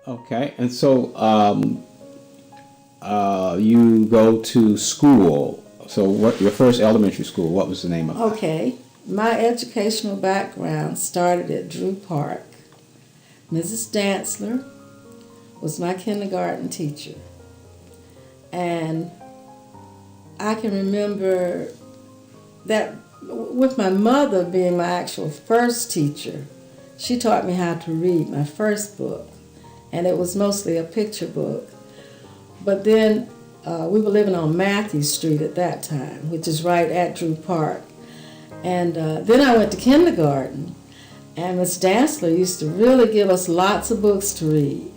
Okay, and so you go to school. So what your first elementary school? What was the name of it? Okay, my educational background started at Drew Park. Mrs. Dantzler was my kindergarten teacher. And I can remember that with my mother being my actual first teacher, she taught me how to read my first book. And it was mostly a picture book. But then we were living on Matthew Street at that time, which is right at Drew Park. And then I went to kindergarten, and Miss Dantzler used to really give us lots of books to read.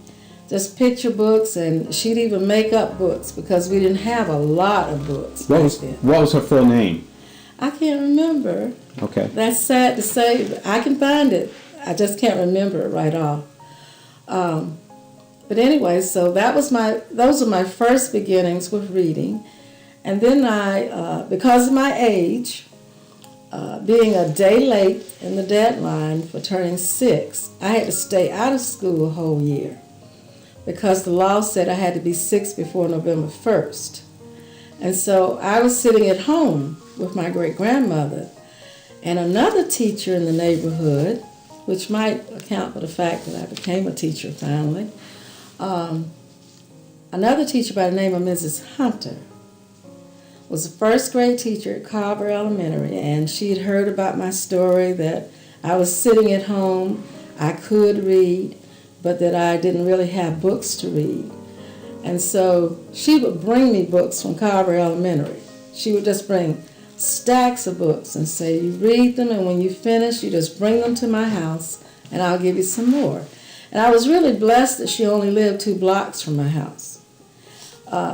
Just picture books, and she'd even make up books because we didn't have a lot of books back then. What was her full name? I can't remember. Okay. That's sad to say. I can find it. I just can't remember it right off. But anyway, so those were my first beginnings with reading. And then because of my age, being a day late in the deadline for turning 6, I had to stay out of school a whole year because the law said I had to be 6 before November 1st. And so I was sitting at home with my great-grandmother and another teacher in the neighborhood, which might account for the fact that I became a teacher finally. Another teacher by the name of Mrs. Hunter was a first grade teacher at Carver Elementary, and she had heard about my story that I was sitting at home, I could read, but that I didn't really have books to read. And so she would bring me books from Carver Elementary. She would just bring stacks of books and say, you read them, and when you finish, you just bring them to my house, and I'll give you some more. And I was really blessed that she only lived 2 blocks from my house.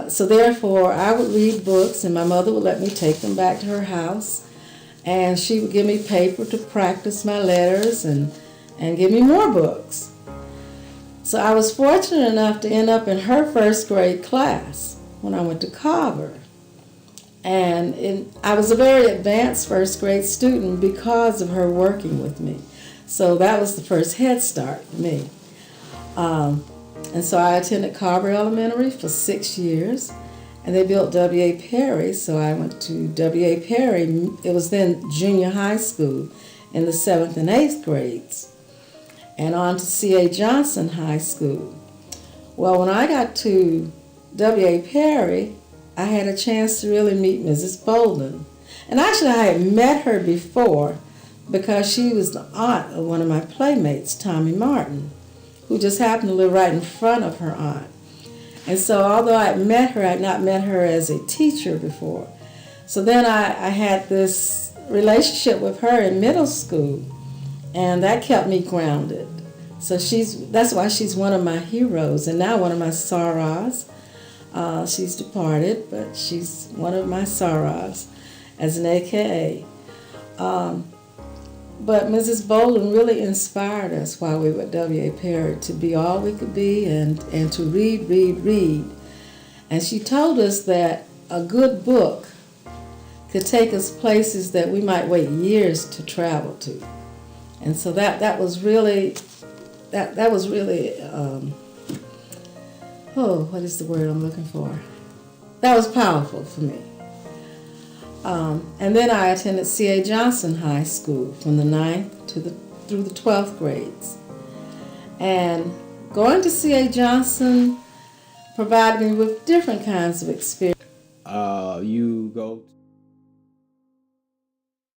So therefore, I would read books, and my mother would let me take them back to her house, and she would give me paper to practice my letters and give me more books. So I was fortunate enough to end up in her first grade class when I went to Carver. And I was a very advanced first grade student because of her working with me. So that was the first head start for me. And so I attended Carver Elementary for 6 years, and they built W.A. Perry, so I went to W.A. Perry. It was then junior high school in the 7th and 8th grades, and on to C.A. Johnson High School. Well, when I got to W.A. Perry, I had a chance to really meet Mrs. Bolden. And actually, I had met her before because she was the aunt of one of my playmates, Tommy Martin, who just happened to live right in front of her aunt. And so although I had met her, I had not met her as a teacher before. So then I had this relationship with her in middle school, and that kept me grounded. So that's why she's one of my heroes, and now one of my sorors. She's departed, but she's one of my sorors as an AKA. But Mrs. Bolden really inspired us while we were at W.A. Perry to be all we could be and to read. And she told us that a good book could take us places that we might wait years to travel to. And so that was really, what is the word I'm looking for? That was powerful for me. And then I attended C.A. Johnson High School from the 9th through the 12th grades. And going to C.A. Johnson provided me with different kinds of experience. You go